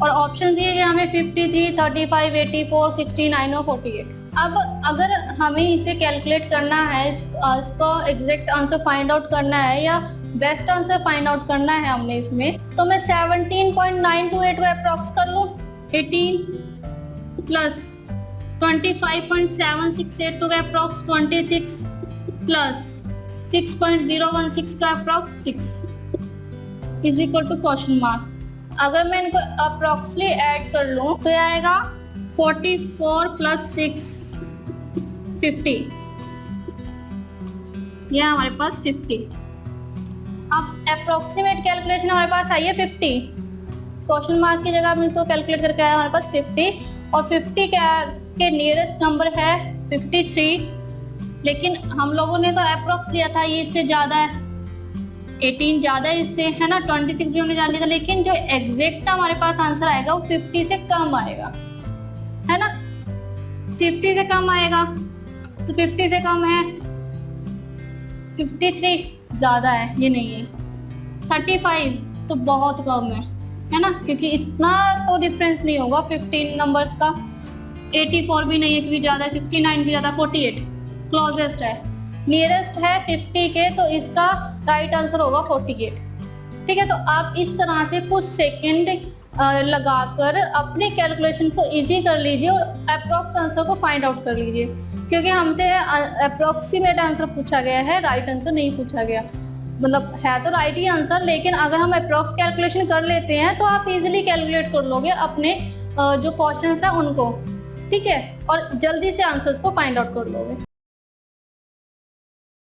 और ऑप्शन दिए गए हमें 53, 35, 84, 69 और 48। अब अगर हमें इसे कैलकुलेट करना है, इसको एग्जैक्ट आंसर फाइंड आउट करना है या बेस्ट आंसर फाइंड आउट करना है हमने इसमें, तो मैं 17.928 को अप्रॉक्स कर लूं, 18 प्लस 25.768 का अप्रॉक्स 26 प्लस 6.016 का approx 6 is equal to question mark. अगर मैं इनको अप्रॉक्सली ऐड कर लूं तो यह आएगा 44 प्लस 6 50, यह हमारे पास 50। अब अप्रोक्सीमेट कैलकुलेशन हमारे पास आई है 50, क्वेश्चन मार्क की जगह हम इसको कैलकुलेट करके आया हमारे पास 50, और 50 के नियरेस्ट नंबर है 53, लेकिन हम लोगों ने तो अप्रोक्स लिया था, ये इससे ज्यादा है, 18 ज्यादा है इससे, है ना, 26 भी हमने जान लिया था, लेकिन जो एग्जैक्ट हमारे पास आंसर आएगा वो 50 से कम आएगा, है ना, 50 से कम आएगा, तो 50 से कम है 53, ज्यादा है, ये नहीं है, 35 तो बहुत कम है ना, क्योंकि इतना तो डिफरेंस नहीं होगा 15 नंबर्स का, 84 भी नहीं है क्योंकि ज्यादा है, 69 भी ज्यादा, 48 क्लोजेस्ट है, नियरेस्ट है 50 के, तो इसका राइट आंसर होगा 48। ठीक है, तो आप इस तरह से कुछ सेकंड लगाकर अपने कैलकुलेशन को इजी कर लीजिए और अप्रोक्स आंसर को फाइंड आउट कर लीजिए, क्योंकि हमसे अप्रोक्सीमेट आंसर पूछा गया है, राइट आंसर नहीं पूछा गया, मतलब है तो राइट ही आंसर, लेकिन अगर हम अप्रोक्स कैलकुलेशन कर लेते हैं तो आप इजीली कैलकुलेट कर लोगे अपने जो क्वेश्चंस है उनको, ठीक है, और जल्दी से आंसर्स को फाइंड आउट कर लोगे।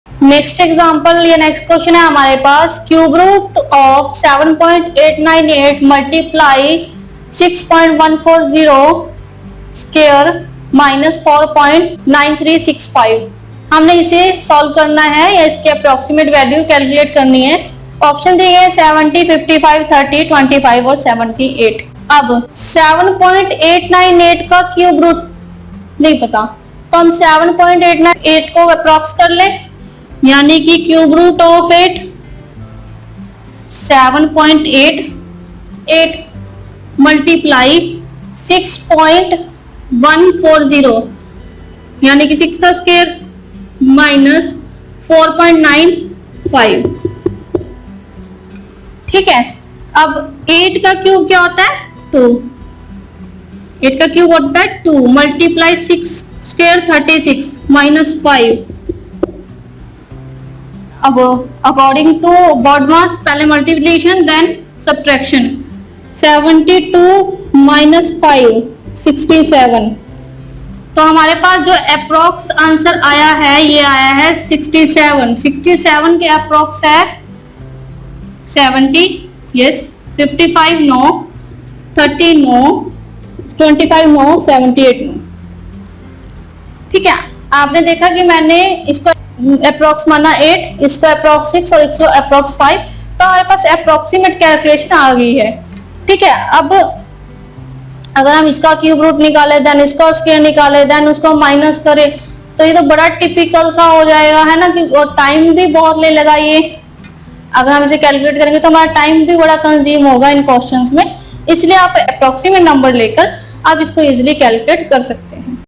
नेक्स्ट एग्जांपल या नेक्स्ट क्वेश्चन है हमारे पास, cube root of 7.898 multiply 6.140 square minus 4.9365। हमने इसे सॉल्व करना है या इसकी अप्रोक्सीमेट वैल्यू कैलकुलेट करनी है। ऑप्शन दिए है 70, 55, 30, 25 और 78। अब 7.898 का क्यूब रूट नहीं पता, तो हम 7.898 को अप्रोक्स कर ले, यानी कि क्यूब रूट ऑफ 8 7.88 मल्टीप्लाई 6.140 यानी कि 6 का स्क्वायर माइनस 4.95। ठीक है, अब 8 का क्यूब क्या होता है 2, 8 का क्यूब होता है 2 मल्टीप्लाई 6 स्क्वायर 36 माइनस 5। अब अकॉर्डिंग टू BODMAS पहले मल्टीप्लिकेशन देन सब्ट्रैक्शन। 72 माइनस 5 67। तो हमारे पास जो अप्रोक्स आंसर आया है ये आया है 67। 67 के अप्रोक्स है 70 yes, 55 no, 30 no, 25 no, 78 no. ठीक है, आपने देखा कि मैंने इसको अप्रोक्स माना 8, इसको अप्रोक्स 6 और इसको अप्रोक्स 5। तो हमारे पास अप्रोक्सीमेट कैलकुलेशन आ गई है। ठीक है, अब अगर हम इसका क्यूब रूट निकाले देन इसका स्क्वायर निकाले देन उसको माइनस करें तो ये तो बड़ा टिपिकल सा हो जाएगा, है ना, कि और टाइम भी बहुत ले लगा ये। अगर हम इसे कैलकुलेट करेंगे तो हमारा टाइम भी बड़ा कंज्यूम होगा इन क्वेश्चंस में, इसलिए आप अप्रोक्सीमेट नंबर लेकर आप इसको इजीली कैलकुलेट कर सकते हैं।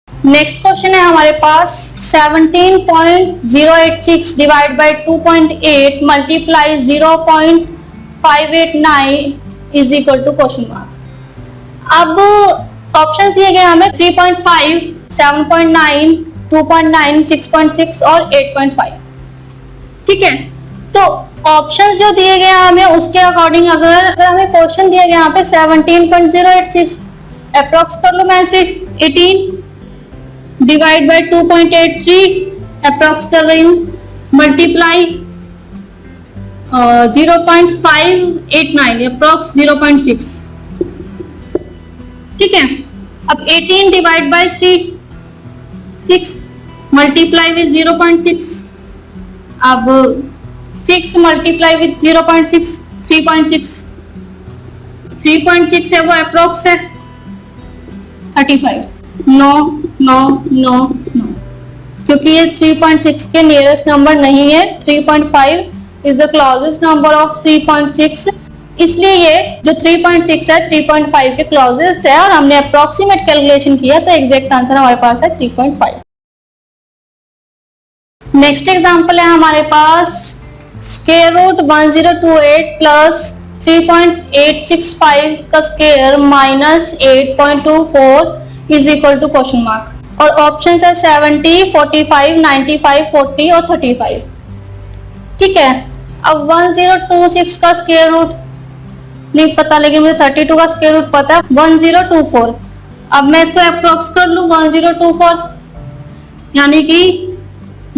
नेक्स्ट क्वेश्चन है हमारे पास 17.086 divide by 2.8 multiply 0.589 is equal to question mark. अब ऑप्शन दिए गए हमें 3.5, 7.9, 2.9, 6.6 और 8.5। ठीक है, तो ऑप्शंस जो दिए गए हमें उसके अकॉर्डिंग अगर हमें क्वेश्चन दिया गया यहाँ पे 17.086 अप्रोक्स कर लो मैं इसे 18 डिवाइड बाय 2.83 अप्रोक्स कर रही हूँ मल्टीप्लाई 0.589 अप्रोक्स 0.6। ठीक है, अब 18 डिवाइड बाय 3 6 मल्टीप्लाई विद 0.6। अब 6 मल्टीप्लाई विद 0.6 3.6 है वो अप्रोक्स है 35। नो नो नो नो, क्योंकि ये 3.6 के नियरेस्ट नंबर नहीं है। 3.5 is the closest number of 3.6, इसलिए ये जो 3.6 है 3.5 के क्लोजेस्ट है और हमने अप्रोक्सीमेट कैलकुलेशन किया तो एग्जैक्ट आंसर हमारे पास है 3.5। नेक्स्ट एग्जांपल है हमारे पास स्क्वायर रूट 1028 प्लस 3.865 का square minus 8.24 is equal to question mark. और ऑप्शन है 70, 45, 95, 40 और 35। ठीक है, अब 1026 का स्क्वायर रूट नहीं पता, लेकिन मुझे 32 का स्क्वायर रूट पता है 1024। अब मैं इसको अप्रोक्स कर लूं 1024, यानी कि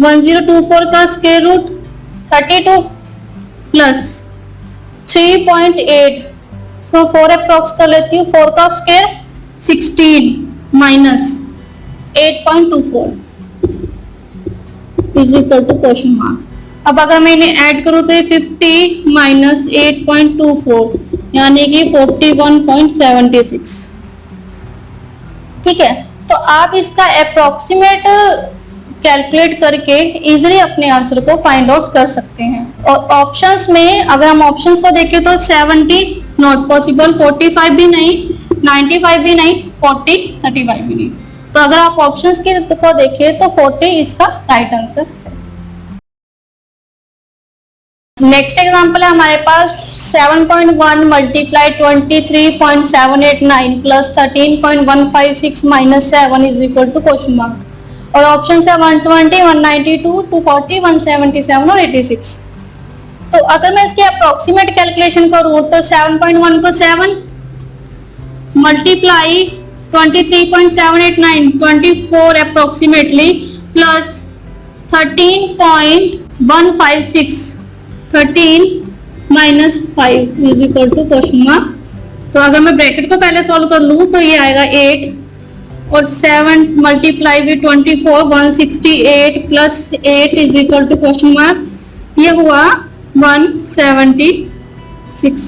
1024 का स्क्वायर रूट 32 प्लस 3.8, इसको 4 अप्रोक्स कर लेती हूँ, 4 का square 16 minus 8.24 is equal to question mark. अब अगर मैं इन्हें ऐड करूं तो ये 50 माइनस 8.24 यानी कि 41.76। ठीक है, तो आप इसका अप्रोक्सीमेट कैलकुलेट करके इजीली अपने आंसर को फाइंड आउट कर सकते हैं। और ऑप्शंस में अगर हम ऑप्शंस को देखें तो 70 नॉट पॉसिबल, 45 भी नहीं, 95 भी नहीं, 40, 35 भी नहीं। तो अगर आप ऑप्शंस को देखें तो 40 इसका राइट आंसर है। नेक्स्ट एग्जांपल है हमारे पास 7.1 multiply 23.789 plus 13.156 minus 7 is equal to question mark. और ऑप्शन है 120, 192, 240, 177 और 86। तो अगर मैं इसकी अप्रोक्सीमेट कैलकुलेशन करूं तो 7.1 को 7 multiply 23.789 24 approximately plus 13.156 13 minus 5 is equal to question mark. तो अगर मैं ब्रैकेट को पहले सॉल्व कर लूं तो ये आएगा 8 और 7 multiply with 24 168 plus 8 is equal to question mark. ये हुआ 176,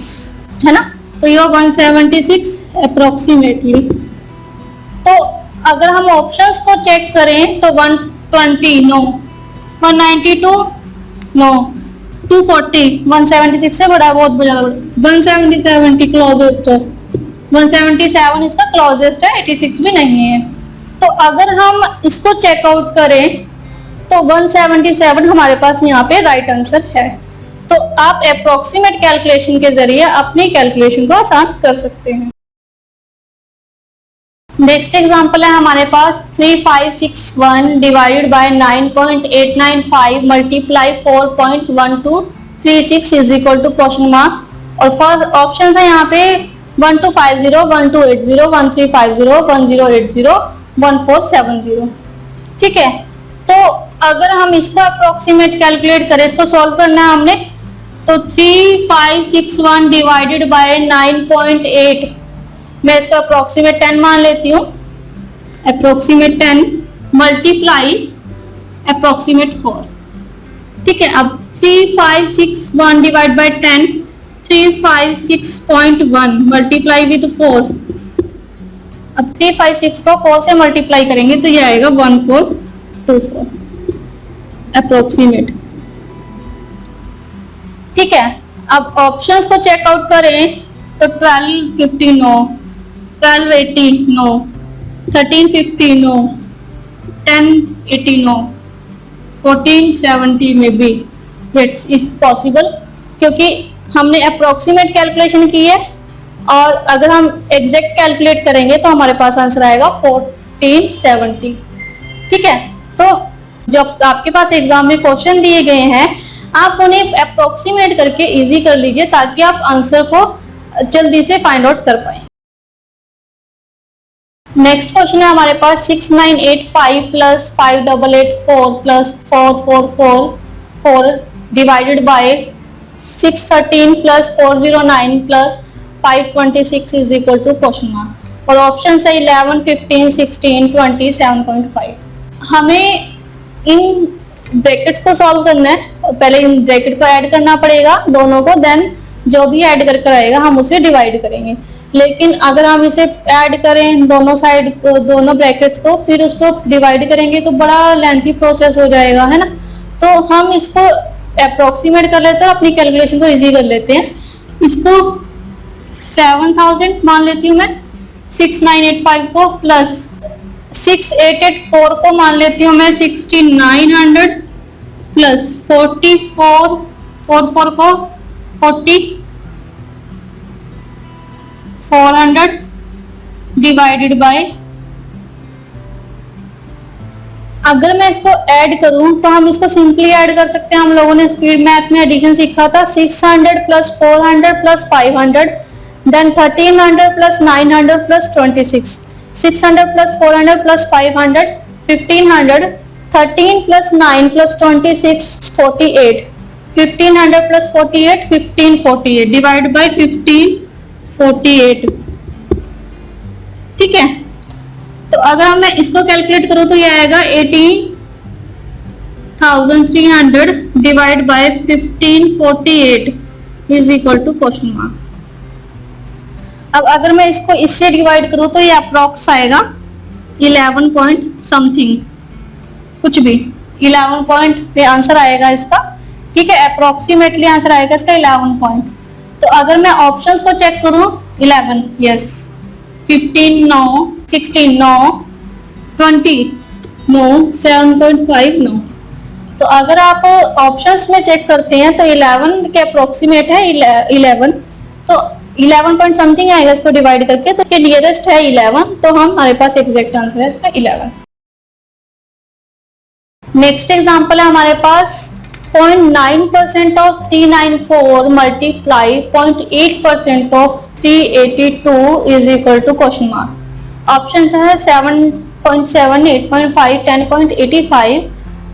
है ना, तो ये 176 अप्रोक्सीमेटली। तो अगर हम ऑप्शंस को चेक करें तो 120 नो, 192 नो, 240 176 से बड़ा, बहुत ज्यादा बड़ा, 177 क्लोजेस्ट है, 177 इसका क्लोजेस्ट है, 86 भी नहीं है। तो अगर हम इसको चेकआउट करें तो 177 हमारे पास यहाँ पे राइट आंसर है। तो आप अप्रोक्सीमेट कैलकुलेशन के जरिए अपनी कैलकुलेशन को आसान कर सकते हैं। नेक्स्ट एग्जांपल है हमारे पास 3561 divided by 9.895 multiply 4.1236 is equal to question mark. और फर्स्ट ऑप्शन है यहाँ पे 1250, 1280, 1350, 1080, 1470। ठीक है, तो अगर हम इसको अप्रोक्सीमेट कैलकुलेट करें, इसको सॉल्व करना है हमने, तो 3561 डिवाइडेड बाय 9.8, मैं इसका अप्रोक्सीमेट 10 मान लेती हूँ, अप्रोक्सीमेट 10 मल्टीप्लाई अप्रोक्सीमेट 4। ठीक है, अब 3561 डिवाइड बाय 10, 356.1 मल्टीप्लाई विद 4। अब 356 को 4 से मल्टीप्लाई करेंगे तो ये आएगा 1424 अप्रोक्सीमेट। ठीक है, अब ऑप्शंस को चेकआउट करें तो 1250 नो, 1280 नो, 1350 नो, 1080 नो, 1470 में भी इट्स इज पॉसिबल, क्योंकि हमने अप्रोक्सीमेट कैलकुलेशन की है और अगर हम एग्जैक्ट कैलकुलेट करेंगे तो हमारे पास आंसर आएगा 1470। ठीक है, तो जब आपके पास एग्जाम में क्वेश्चन दिए गए हैं आप उन्हें अप्रोक्सीमेट करके इजी कर लीजिए ताकि आप आंसर को जल्दी से फाइंड आउट कर पाए। नेक्स्ट क्वेश्चन है हमारे पास 6985 plus 5884 plus 4444 divided by 613 plus 409 plus 526 is equal to question mark. और ऑप्शन है 11, 15, 16, 20, 7.5। हमें इन ब्रैकेट्स को सॉल्व करना है, पहले इन ब्रैकेट को ऐड करना पड़ेगा दोनों को, देन जो भी ऐड कर आएगा हम उसे डिवाइड करेंगे। लेकिन अगर हम इसे ऐड करें दोनों साइड दोनों ब्रैकेट्स को फिर उसको डिवाइड करेंगे तो बड़ा लेंथी प्रोसेस हो जाएगा, है ना। तो हम इसको अप्रोक्सीमेट कर लेते हैं, अपनी कैलकुलेशन को इजी कर लेते हैं। इसको 7000 मान लेती हूँ मैं 6985 को, प्लस 6884 को मान लेती हूँ मैं 6900 प्लस 4444 को 4400 डिवाइडेड बाय, अगर मैं इसको ऐड करूं तो हम इसको सिंपली ऐड कर सकते हैं। हम लोगों ने स्पीड मैथ में एडिशन सीखा था। 600 plus 400 plus 500 then 1300 plus 900 plus 26, 600 plus 400 plus 500 1500, 13 plus 9 plus 26 48, 1500 plus 48 1548 divide by 1548। ठीक है, तो अगर मैं इसको कैलकुलेट करूं तो ये आएगा 18,300 divide by 1548 is equal to question mark. अब अगर मैं इसको इससे डिवाइड करूं तो ये अप्रोक्स आएगा 11 पॉइंट समथिंग, कुछ भी 11 पॉइंट पे आंसर आएगा इसका। ठीक है, अप्रोक्सीमेटली आंसर आएगा इसका 11 पॉइंट। तो अगर मैं ऑप्शंस को चेक करूं 11 yes, 15 no, 16 no, 20 no, 7.5 no. तो अगर आप ऑप्शंस में चेक करते हैं तो 11 के अप्रोक्सीमेट है 11, तो 11 पॉइंट समथिंग आएगा इसको डिवाइड करके, तो इसके नियरेस्ट है 11, तो हमारे पास एग्जैक्ट आंसर है इसका 11। नेक्स्ट एग्जांपल है हमारे पास 0.9% of 394 multiply 0.8% of 382 is equal to question mark. Option है 7.7, 8.5, 10.85,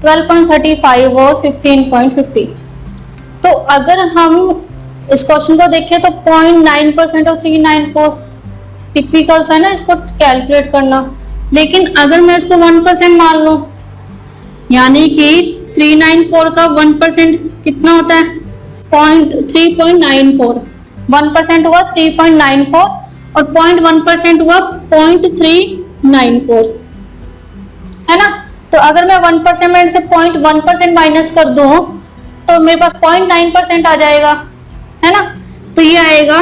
12.35 और 15.50। तो अगर हम इस क्वेश्चन को देखें तो 0.9% ऑफ 394 टिपिकल है ना इसको कैलकुलेट करना, लेकिन अगर मैं इसको 1% मान लूं, यानी कि 394 का 1% कितना होता है 3.94, 1% हुआ 3.94 और 0.1% हुआ 0.394, है ना। तो अगर मैं 1% में से 0.1% माइनस कर दूं तो मेरे पास 0.9% आ जाएगा, है ना। तो ये आएगा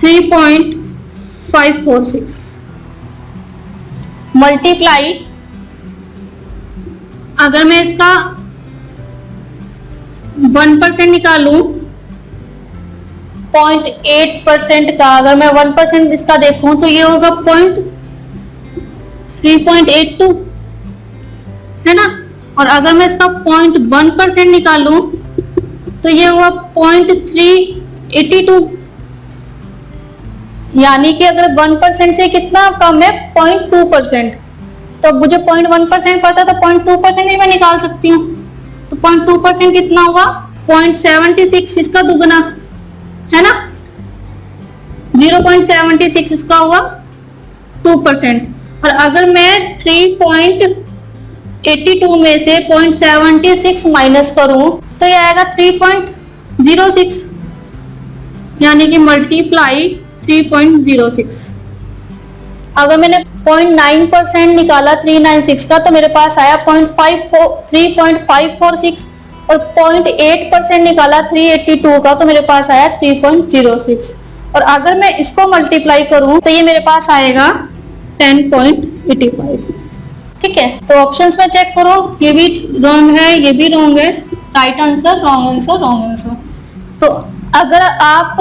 3.546 मल्टीप्लाई, अगर मैं इसका 1% निकालूं 0.8% का, अगर मैं 1% इसका देखूं तो ये होगा 3.82 है ना। और अगर मैं इसका 0.1% निकालूं तो ये हुआ 0.382, यानी कि अगर 1% से कितना कम है 0.2%, तो मुझे 0.1% पता तो 0.2% ही मैं निकाल सकती हूँ। तो 0.2% कितना हुआ 0.76, इसका दुगना है ना। 0.76 इसका हुआ 2%। और अगर मैं 3.82 में से 0.76 माइनस करूं तो ये आएगा 3.06, यानी कि मल्टीप्लाई 3.06। अगर मैंने 0.9% निकाला 396 का तो मेरे पास आया 3.546, और 0.8% निकाला 382 का तो मेरे पास आया 3.06। और अगर मैं इसको मल्टीप्लाई करूं तो ये मेरे पास आएगा 10.85। ठीक है, तो ऑप्शंस में चेक करो, ये भी रॉन्ग है, ये भी रॉन्ग है। Right answer, wrong answer, wrong answer. तो अगर आप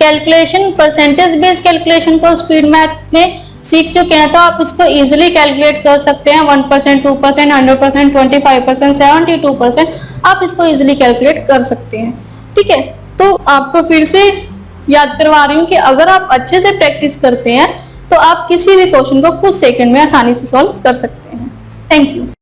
कैलकुलेशन, परसेंटेज बेस्ड कैलकुलेशन को स्पीड मैथ में सीख चुके हैं तो आप इसको इजीली कैलकुलेट कर सकते हैं। 1%, 2%, 100%, 25%, 72%, आप इसको इजीली कैलकुलेट कर सकते हैं। ठीक है, तो आपको फिर से याद करवा रही हूँ कि अगर आप अच्छे से प्रैक्टिस करते हैं तो आप किसी भी क्वेश्चन को कुछ सेकंड में आसानी से सॉल्व कर सकते हैं। Thank you.